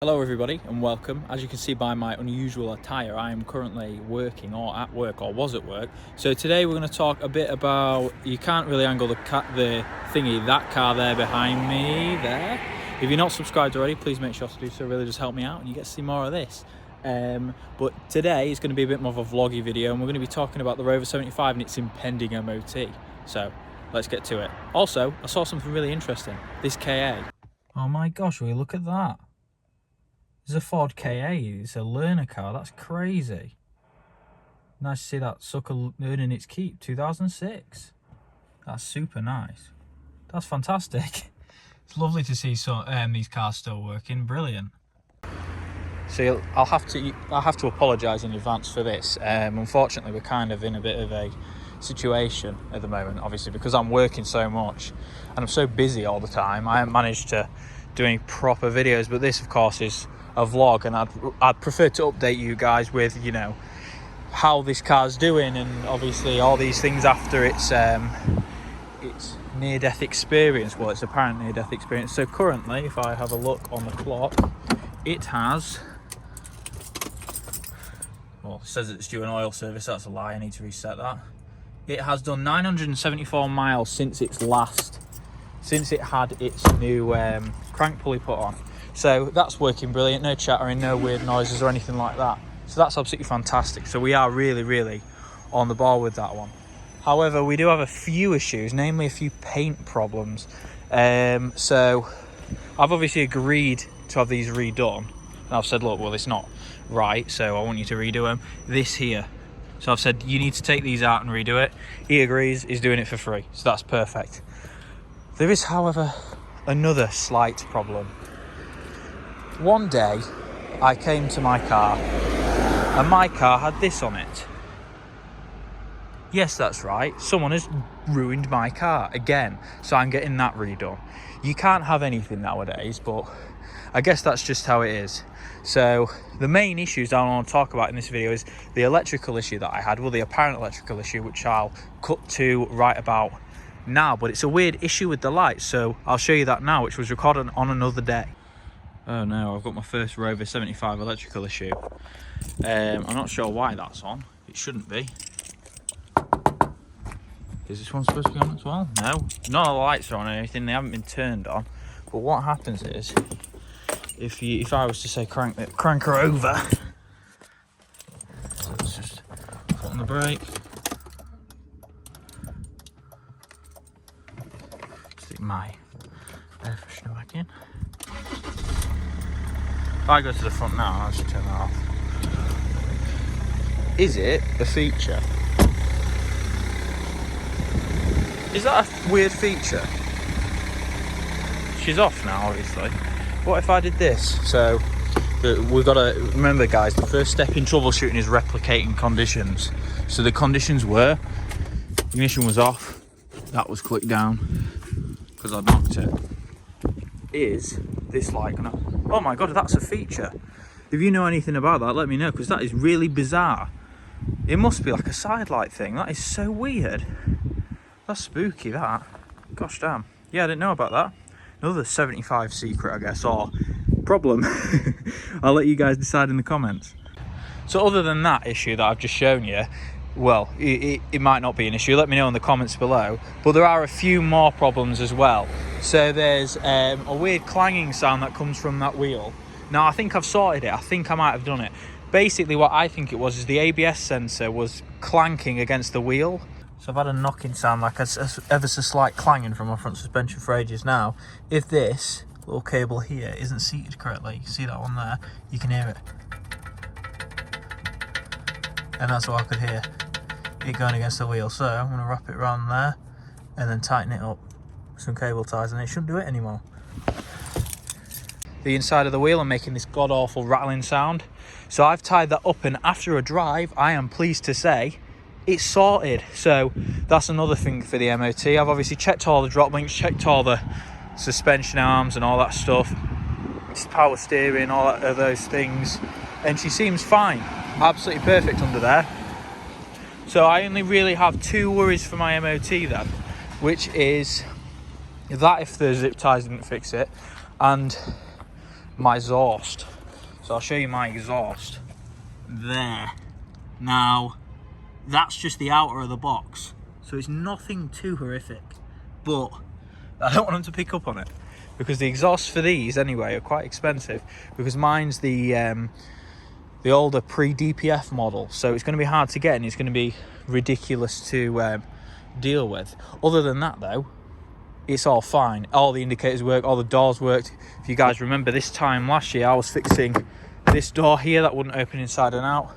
Hello everybody and welcome. As you can see by my unusual attire, I am currently working or at work or was at work. So today we're going to talk a bit about, you can't really angle the thingy, that car there behind me there. If you're not subscribed already, please make sure to do so, really just help me out and you get to see more of this. But today is going to be a bit more of a vloggy video and we're going to be talking about the Rover 75 and its impending MOT. So let's get to it. Also, I saw something really interesting, this KA. Oh my gosh, will you look at that? It's a Ford KA, it's a learner car, that's crazy. Nice to see that sucker earning its keep, 2006. That's super nice. That's fantastic. It's lovely to see these cars still working, brilliant. So I'll have to apologise in advance for this. Unfortunately, we're kind of in a bit of a situation at the moment, obviously, because I'm working so much and I'm so busy all the time. I haven't managed to do any proper videos, but this, of course, is a vlog, and I'd prefer to update you guys with, you know, how this car's doing, and obviously all these things after its near-death experience. Well, it's apparent near-death experience. So currently, if I have a look on the clock, it has, well, it says it's due an oil service. That's a lie, I need to reset that. It has done 974 miles since it had its new crank pulley put on. So that's working brilliant, no chattering, no weird noises or anything like that. So that's absolutely fantastic. So we are really on the ball with that one. However, we do have a few issues, namely a few paint problems. So I've obviously agreed to have these redone. And I've said, look, well, it's not right, so I want you to redo them. This here. So I've said, you need to take these out and redo it. He agrees, he's doing it for free. So that's perfect. There is, however, another slight problem. One day, I came to my car, and my car had this on it. Yes, that's right, someone has ruined my car again, so I'm getting that redone. You can't have anything nowadays, but I guess that's just how it is. So the main issues I want to talk about in this video is the electrical issue that I had, well, the apparent electrical issue, which I'll cut to right about now, but it's a weird issue with the lights, so I'll show you that now, which was recorded on another day. Oh no, I've got my first Rover 75 electrical issue. I'm not sure why that's on. It shouldn't be. Is this one supposed to be on as well? No, none of the lights are on or anything. They haven't been turned on. But what happens is, if I was to say crank her over, so let's just put on the brake. Stick my air freshener back in. If I go to the front now, I'll just turn that off. Is it a feature? Is that a weird feature? She's off now, obviously. What if I did this? So, we've got to remember, guys, the first step in troubleshooting is replicating conditions. So the conditions were, ignition was off, that was clicked down, because I knocked it. Is this light gonna, oh my god, that's a feature. If you know anything about that, let me know, because that is really bizarre. It must be like a side light thing. That is so weird. That's spooky, that. Gosh damn. Yeah, I didn't know about that. Another 75 secret, I guess, or problem. I'll let you guys decide in the comments. So other than that issue that I've just shown you, well, it might not be an issue. Let me know in the comments below. But there are a few more problems as well. So there's a weird clanging sound that comes from that wheel. Now, I think I've sorted it. I think I might have done it. Basically, what I think it was is the ABS sensor was clanking against the wheel. So I've had a knocking sound, like a ever so slight clanging from my front suspension for ages now. If this little cable here isn't seated correctly, you see that one there, you can hear it. And that's what I could hear, it going against the wheel. So I'm going to wrap it around there and then tighten it up with some cable ties, and it shouldn't do it anymore. The inside of the wheel, I'm making this god-awful rattling sound. So I've tied that up, and after a drive, I am pleased to say, it's sorted. So that's another thing for the MOT. I've obviously checked all the drop links, checked all the suspension arms and all that stuff. It's power steering, all of those things. And she seems fine. Absolutely perfect under there. So I only really have two worries for my MOT then, which is that if the zip ties didn't fix it, and my exhaust. So I'll show you my exhaust there. Now, that's just the outer of the box, so it's nothing too horrific, but I don't want them to pick up on it, because the exhausts for these anyway are quite expensive, because mine's the older pre-DPF model, so it's going to be hard to get and it's going to be ridiculous to deal with. Other than that though, it's all fine. All the indicators work, all the doors worked. If you guys remember this time last year, I was fixing this door here that wouldn't open inside and out.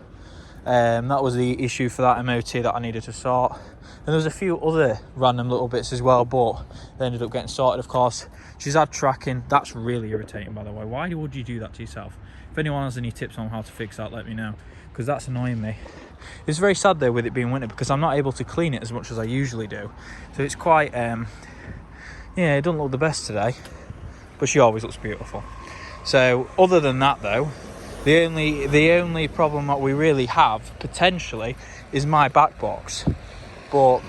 That was the issue for that MOT that I needed to sort. And there was a few other random little bits as well, but they ended up getting sorted, of course. She's had tracking. That's really irritating, by the way. Why would you do that to yourself? If anyone has any tips on how to fix that, let me know, because that's annoying me. It's very sad though with it being winter, because I'm not able to clean it as much as I usually do. So it's quite, yeah, it doesn't look the best today, but she always looks beautiful. So other than that though, the only problem that we really have potentially is my back box, but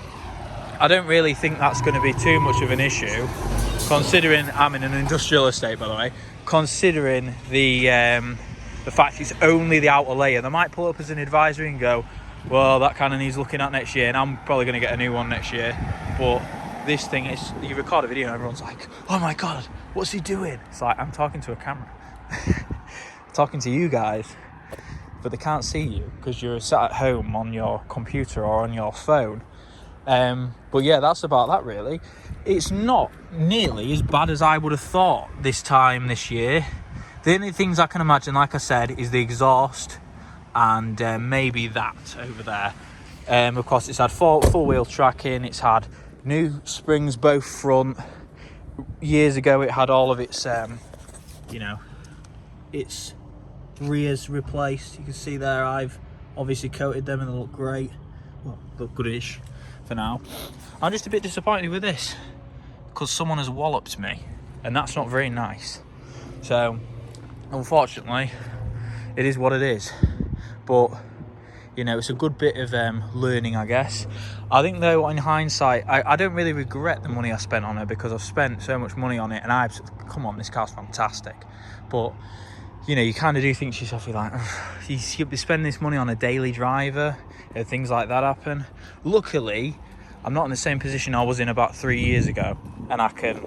I don't really think that's going to be too much of an issue, considering I'm in an industrial estate, by the way. Considering the fact it's only the outer layer, they might pull up as an advisory and go, well, that kind of needs looking at next year, and I'm probably going to get a new one next year. But this thing is, you record a video and everyone's like, oh my god, what's he doing? It's like, I'm talking to a camera. Talking to you guys, but they can't see you because you're sat at home on your computer or on your phone. But yeah, that's about that really. It's not nearly as bad as I would have thought this time this year. The only things I can imagine, like I said, is the exhaust and maybe that over there. Of course, it's had full wheel tracking, it's had new springs both front. Years ago it had all of its you know, its rears replaced. You can see there I've obviously coated them and they look great, well, look goodish for now. I'm just a bit disappointed with this because someone has walloped me and that's not very nice. So unfortunately it is what it is, but you know, it's a good bit of learning, I guess. I think though, in hindsight, I don't really regret the money I spent on it, because I've spent so much money on it and come on, this car's fantastic. But you know, you kind of do think to yourself, you're like, you be spending this money on a daily driver, and things like that happen. Luckily, I'm not in the same position I was in about 3 years ago, and I can't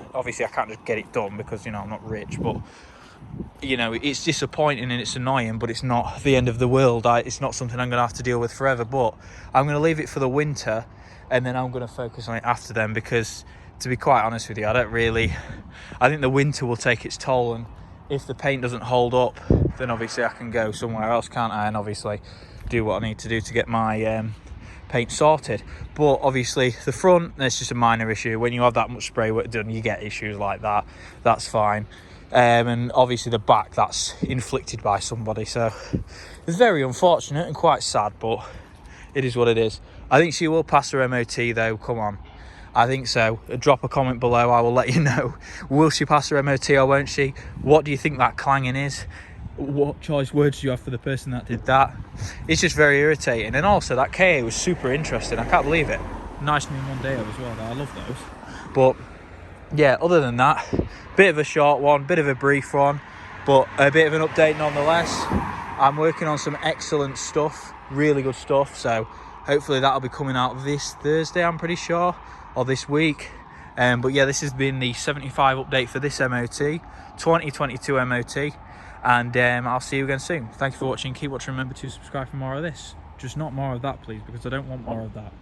just get it done because, you know, I'm not rich, but you know, it's disappointing and it's annoying, but it's not the end of the world. It's not something I'm going to have to deal with forever, but I'm going to leave it for the winter and then I'm going to focus on it after then, because to be quite honest with you, I think the winter will take its toll, and if the paint doesn't hold up, then obviously I can go somewhere else, can't I, and obviously do what I need to do to get my paint sorted. But obviously the front, that's just a minor issue. When you have that much spray work done, you get issues like that. That's fine. And obviously the back, that's inflicted by somebody, so it's very unfortunate and quite sad, but it is what it is. I think she will pass her MOT though, come on. I think so. Drop a comment below, I will let you know. Will she pass her MOT or won't she? What do you think that clanging is? What choice words do you have for the person that did that? It's just very irritating. And also that KA was super interesting, I can't believe it. Nice new Mondeo as well though, I love those. But yeah, other than that, bit of a short one, bit of a brief one, but a bit of an update nonetheless. I'm working on some excellent stuff, really good stuff, so hopefully that'll be coming out this Thursday, I'm pretty sure, or this week. But yeah, this has been the 75 update for this MOT, 2022 MOT, and I'll see you again soon. Thank you for watching, keep watching, remember to subscribe for more of this. Just not more of that, please, because I don't want more of that.